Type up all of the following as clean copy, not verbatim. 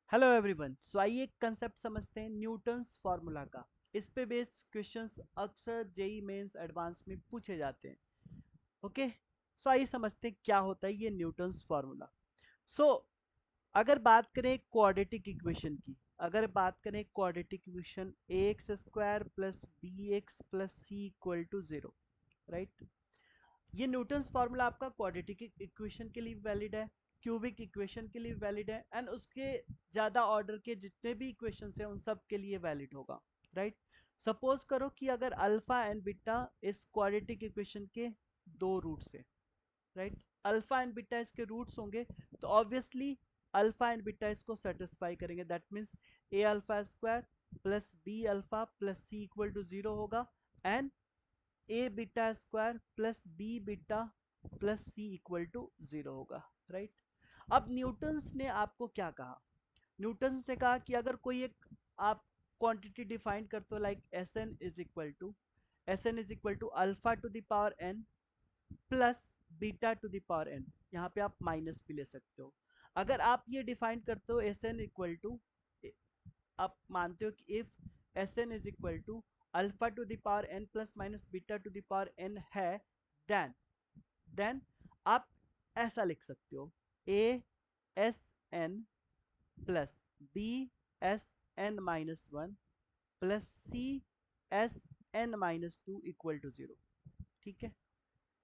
Hello everyone. सो आइए एक concept समझते हैं न्यूटन्स फार्मूला का। इस पे बेस्ड क्वेश्चंस अक्सर जेई मेंस एडवांस में पूछे जाते हैं। ओके, सो आइए समझते हैं क्या होता है ये न्यूटन्स फार्मूला। सो अगर बात करें क्वाड्रेटिक इक्वेशन की, अगर बात करें quadratic equation A X square plus B X plus C equal to zero, right. ये न्यूटन्स फार्मूला आपका क्वाड्रेटिक इक्वेशन के लिए वैलिड है, क्यूबिक इक्वेशन के लिए वैलिड है, एंड उसके ज़्यादा ऑर्डर के जितने भी इक्वेशंस हैं उन सब के लिए वैलिड होगा, राइट। सपोज करो कि अगर अल्फा एंड बीटा इस क्वाड्रेटिक इक्वेशन के दो रूट्स हैं, राइट। अल्फा एंड बीटा इसके रूट्स होंगे, तो ऑब्वियसली अल्फा एंड बीटा इसको सेटिस्फाई करेंगे। That means A alpha square plus B alpha plus C equal to zero होगा, and A beta square plus B beta plus C equal to zero होगा, right. अब Newton's ने आपको क्या कहा? Newton's ने कहा कि अगर कोई एक आप क्वांटिटी डिफाइन करते हो like S N is equal to alpha to the power N plus beta to the power N, यहाँ पे आप माइनस भी ले सकते हो। अगर आप ये डिफाइन करते हो एस एन इक्वल टू, आप मानते हो कि if S N is equal to alpha to the power N plus minus beta to the power N है, देन देन आप ऐसा लिख सकते हो A S N plus B S N minus one plus C S N minus two equal to zero. ठीक है,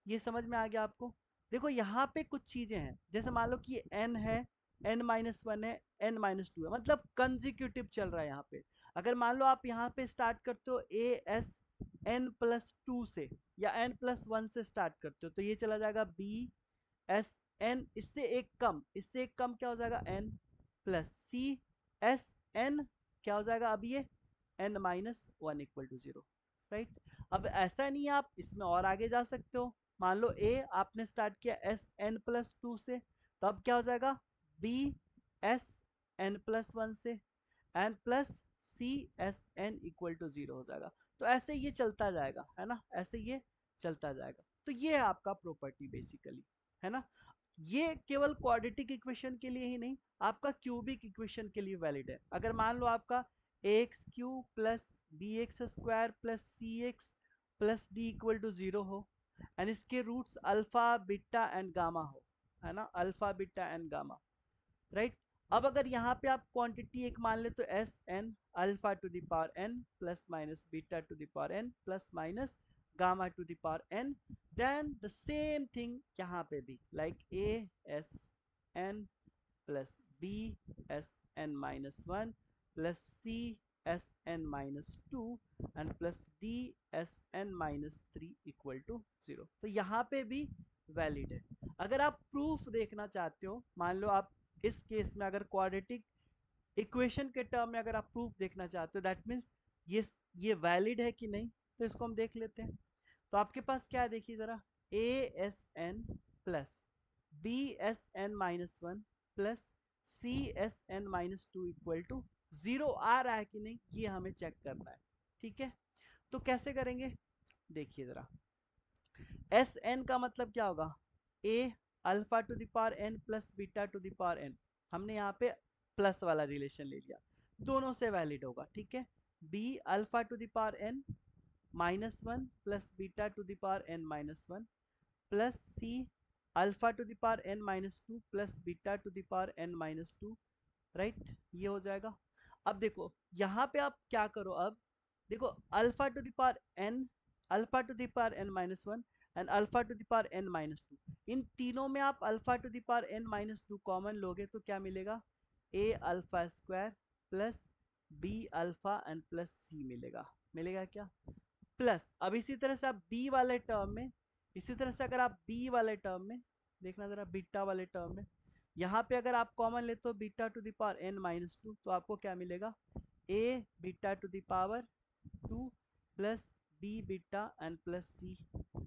ये समझ में आ गया आपको? देखो यहाँ पे कुछ चीजें हैं, जैसे मान लो कि n है, n माइनस वन है, n माइनस टू है, मतलब कंजिक्यूटिव चल रहा है यहाँ पे। अगर मान लो आप यहाँ पे स्टार्ट करते हो A S N plus two से या n प्लस वन से स्टार्ट करते हो, तो ये चला जाएगा बी एस एन, इससे एक कम क्या हो जाएगा n plus C S N, क्या हो जाएगा अब ये n minus one equal to zero, right. अब ऐसा नहीं है, आप इसमें और आगे जा सकते हो। मान लो ए आपने स्टार्ट किया एस एन प्लस टू से, तो अब क्या हो जाएगा B S N plus one से, N plus C S N equal to zero हो जाएगा। तो ऐसे ये चलता जाएगा, है ना, ऐसे ये चलता जाएगा। तो ये है आपका प्रॉपर्टी बेसिकली, है ना। ये केवल क्वाड्रेटिक इक्वेशन के लिए ही नहीं, आपका क्यूबिक इक्वेशन के लिए वैलिड है। अगर मान लो आपका A X cube plus B X square plus C X plus D equal to zero हो, एंड इसके roots alpha beta and gamma हो, है ना, alpha beta and gamma, right. अब अगर यहाँ पे आप क्वांटिटी एक मान ले तो S N alpha to the power N plus minus beta to the power N plus minus gamma to the power N, then the same thing यहाँ पे भी like A S N plus B S N minus one plus C S N minus two and plus D S N minus three equal to zero. तो यहाँ पे भी valid है। अगर आप प्रूफ देखना चाहते हो, मान लो आप इस केस में अगर क्वाड्रेटिक इक्वेशन के टर्म में अगर आप प्रूफ देखना चाहते हो, दैट मीन्स ये वैलिड है कि नहीं, तो इसको हम देख लेते हैं। तो आपके पास क्या है देखिए जरा, A S N plus B S N minus one plus C S N minus two equal to zero आ रहा है कि नहीं, ये हमें चेक करना है। ठीक है, तो कैसे करेंगे, देखिए जरा। एस एन का मतलब क्या होगा, a alpha to the power N plus beta to the power n, हमने यहाँ पे प्लस वाला रिलेशन ले लिया, दोनों से वैलिड होगा। ठीक है, B alpha to the power N minus one plus beta to the power N minus one plus C alpha to the power N minus two plus beta to the power N minus two, right, ये हो जाएगा। अब देखो यहाँ पे आप क्या करो, अब देखो alpha to the power n, alpha to the power N minus one and alpha to the power N minus two, इन तीनों में आप alpha to the power N minus two common लोगे तो क्या मिलेगा, a alpha square plus B alpha and plus c मिलेगा, मिलेगा क्या, प्लस अब इसी तरह से आप बी वाले टर्म में, इसी तरह से अगर आप बी वाले टर्म में देखना जरा, बीटा वाले टर्म में यहाँ पे अगर आप कॉमन लेते हो beta to the power N minus two, तो आपको क्या मिलेगा, a beta to the power two plus B beta and plus c.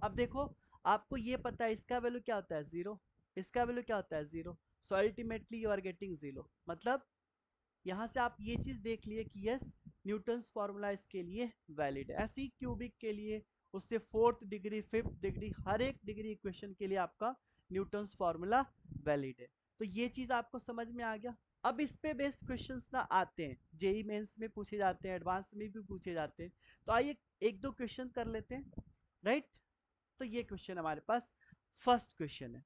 अब देखो आपको ये पता है इसका वैल्यू क्या होता है जीरो, इसका वैल्यू क्या होता है zero, so ultimately you are getting zero. मतलब यहाँ से आप ये चीज देख लिए कि यस, न्यूटन्स फॉर्मूला इसके लिए वैलिड है। ऐसी क्यूबिक के लिए, उससे फोर्थ डिग्री फिफ्थ डिग्री हर एक डिग्री इक्वेशन के लिए आपका न्यूटन्स फॉर्मूला वैलिड है। तो ये चीज आपको समझ में आ गया। अब इस पे बेस्ड क्वेश्चंस ना आते हैं, जेई मेंस में पूछे जाते हैं, एडवांस में भी पूछे जाते हैं। तो आइए एक दो क्वेश्चन कर लेते हैं, राइट। तो ये क्वेश्चन हमारे पास फर्स्ट क्वेश्चन है,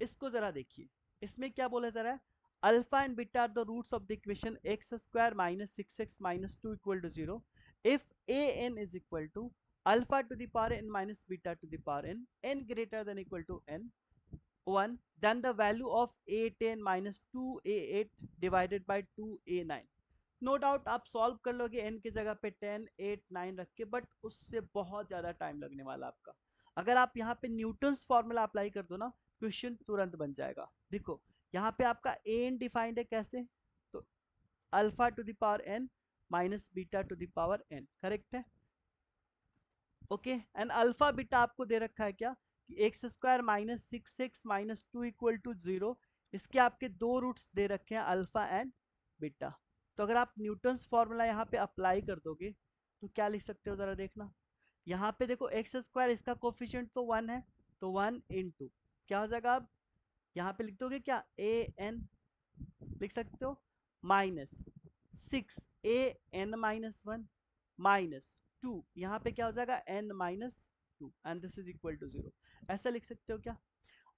इसको जरा देखिए। इसमें क्या बोला जा रहा है, alpha and beta are the roots of the equation X square minus six X minus two equal to zero if A N is equal to alpha to the power N minus beta to the power N, N greater than equal to N 1, then the value of a10 minus 2a8 divided by 2a9। No doubt आप solve कर लोगे n की जगह पे 10 8 9 रख के, but उससे बहुत ज़्यादा टाइम लगने वाला आपका। अगर आप यहाँ पे न्यूटन्स फॉर्मूला अप्लाई कर दो ना, क्वेश्चन तुरंत बन जाएगा। देखो यहाँ पे आपका ए एन डिफाइंड है कैसे, तो alpha to the power N minus beta to the power N, correct है। ओके, एंड अल्फा बीटा आपको दे रखा है क्या, कि X square minus six X minus two equal to zero. इसके आपके दो रूट्स दे रखे हैं, अल्फा एंड बीटा। तो अगर आप न्यूटन्स फॉर्मूला यहाँ पे अप्लाई कर दोगे तो क्या लिख सकते हो जरा देखना। यहाँ पे देखो एक्स स्क्वायर, इसका कोफिशिएंट तो वन है, तो वन इंटू क्या हो जाएगा, आप यहाँ पे लिख दोगे क्या, ए एन लिख सकते हो, minus six a n minus one minus two, यहाँ पे क्या हो जाएगा n minus two, and this is equal to zero. ऐसा लिख सकते हो क्या।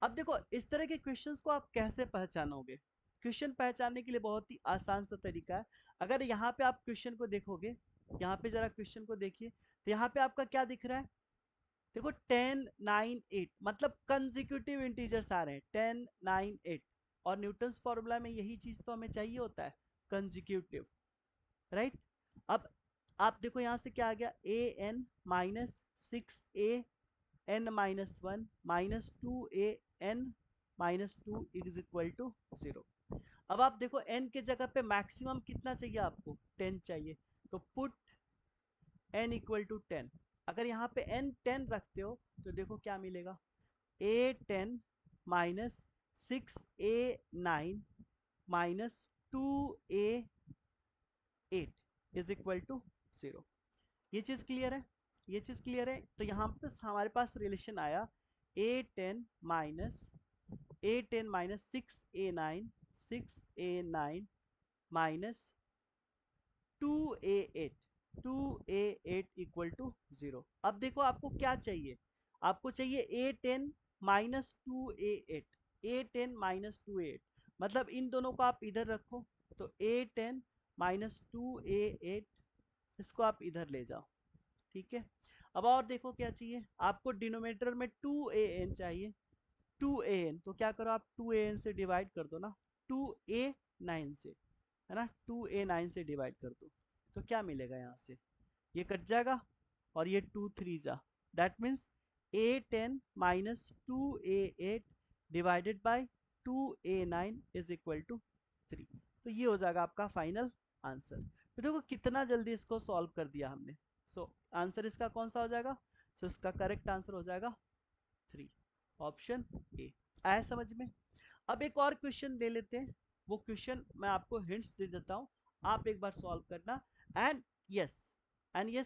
अब देखो इस तरह के क्वेश्चंस को आप कैसे पहचानोगे। क्वेश्चन पहचानने के लिए बहुत ही आसान सा तरीका है। अगर यहाँ पे आप क्वेश्चन को देखोगे, यहाँ पे जरा क्वेश्चन को देखिए, तो यहाँ पे आपका क्या दिख रहा है, देखो 10 9 8, मतलब कंसेक्यूटिव इंटीजर्स आ रहे हैं 10 9 8, और न्यूटन्स फॉर्मूला में यही चीज तो हमें चाहिए होता है, कंसेक्यूटिव, राइट। अब आप देखो यहाँ से क्या आ गया, a n minus six a n minus one minus two a n minus two is equal to zero. अब आप देखो n के जगह पे मैक्सिमम कितना चाहिए आपको, 10 चाहिए, तो पुट n इक्वल टू 10। अगर यहाँ पे n 10 रखते हो तो देखो क्या मिलेगा, A 10 minus six A nine minus two A eight is equal to zero. ये चीज क्लियर है, ये चीज क्लियर है। तो यहाँ पे हमारे पास रिलेशन आया a ten minus six A nine minus two A eight equal to zero. अब देखो आपको क्या चाहिए, आपको चाहिए a ten minus two A eight, a ten minus two A eight, मतलब इन दोनों को आप इधर रखो, तो a ten minus two A eight, इसको आप इधर ले जाओ, ठीक है। अब और देखो क्या चाहिए आपको, डिनोमिनेटर में टू ए एन चाहिए, टू ए एन, तो क्या करो आप टू ए एन से डिवाइड कर दो ना, टू ए नाइन से, है ना, टू ए नाइन से डिवाइड कर दो, तो क्या मिलेगा यहाँ से, ये कट जाएगा, और ये टू थ्री जा, that means A ten minus two A eight divided by two A nine is equal to three. तो ये हो जाएगा आपका फाइनल आंसर। तो देखो कितना जल्दी इसको सॉल्व कर दिया हमने। सो आंसर इसका कौन सा हो जाएगा, सो इसका करेक्ट आंसर हो जाएगा थ्री, ऑप्शन ए। आया समझ में। अब एक और क्वेश्चन ले लेते हैं, वो क्वेश्चन मैं आपको हिंट्स दे देता हूँ, आप एक बार सॉल्व करना, एंड यस,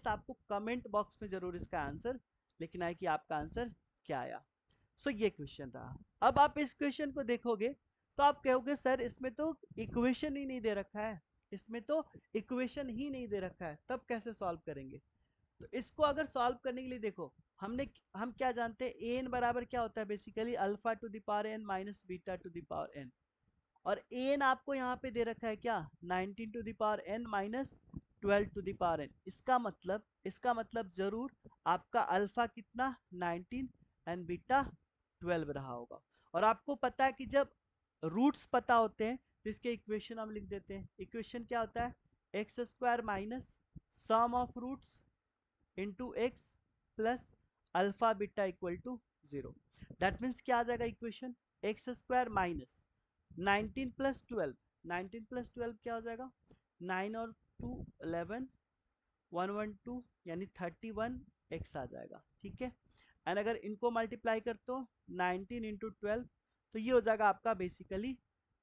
आपको कमेंट बॉक्स में जरूर इसका आंसर लिखना है कि आपका आंसर क्या आया। सो ये क्वेश्चन रहा। अब आप इस क्वेश्चन को देखोगे तो आप कहोगे सर इसमें तो इक्वेशन ही नहीं दे रखा है, इसमें तो इक्वेशन ही नहीं दे रखा है, तब कैसे सॉल्व करेंगे। तो इसको अगर सॉल्व करने के लिए देखो, हम क्या जानते हैं, ए एन बराबर क्या होता है, basically alpha to the power N minus beta to the power N, और ए एन आपको यहाँ पे दे रखा है क्या, 19 to the power N minus 12 to the power N. इसका मतलब जरूर आपका अल्फा कितना 19 एंड बीटा 12 रहा होगा। और आपको पता है कि जब रूट्स पता होते हैं तो इसके इक्वेशन हम लिख देते हैं। इक्वेशन क्या होता है, X square minus sum of roots into X plus alpha beta equal to zero. That means क्या आ जाएगा equation, X square minus 19 plus 12, 19 plus 12 क्या हो जाएगा, 9 और 2 11, 112 यानी 31 एक्स आ जाएगा, ठीक है। एंड अगर इनको मल्टीप्लाई कर तो 19 इंटू 12, तो ये हो जाएगा आपका basically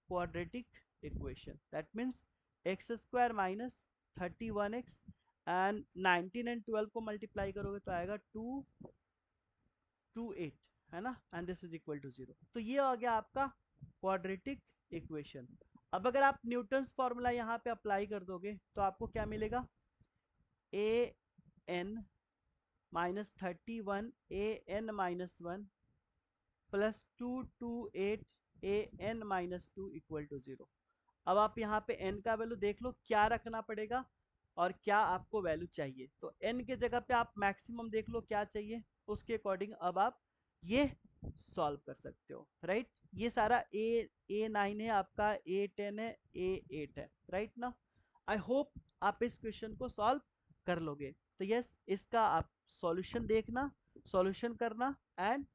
quadratic equation. That means X square minus 31x and 19 and 12 को मल्टीप्लाई करोगे तो आएगा 228, है ना, and this is equal to zero. तो ये आ गया आपका क्वाड्रेटिक इक्वेशन। अब अगर आप न्यूटन्स फॉर्मूला यहाँ पे अप्लाई कर दोगे तो आपको क्या मिलेगा, a n -31 a n -1 plus 228 a n -2 equal to 0। अब आप यहाँ पे n का वैल्यू देख लो क्या रखना पड़ेगा और क्या आपको वैल्यू चाहिए। तो n के जगह पे आप मैक्सिमम देख लो क्या चाहिए, उसके अकॉर्डिंग अब आप ये सॉल्व कर सकते हो, राइट। ये सारा A9 है आपका, A10 है, A8 है, राइट ना। आई होप आप इस क्वेश्चन को सॉल्व कर लोगे। तो यस, इसका आप सॉल्यूशन देखना, सॉल्यूशन करना एंड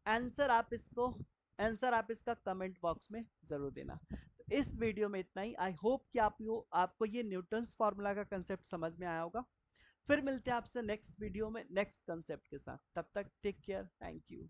आंसर आप इसका कमेंट बॉक्स में जरूर देना। तो इस वीडियो में इतना ही। आई होप कि आपको ये न्यूटन्स फार्मूला का कंसेप्ट समझ में आया होगा। फिर मिलते हैं आपसे नेक्स्ट वीडियो में नेक्स्ट कंसेप्ट के साथ। तब तक टेक केयर, थैंक यू।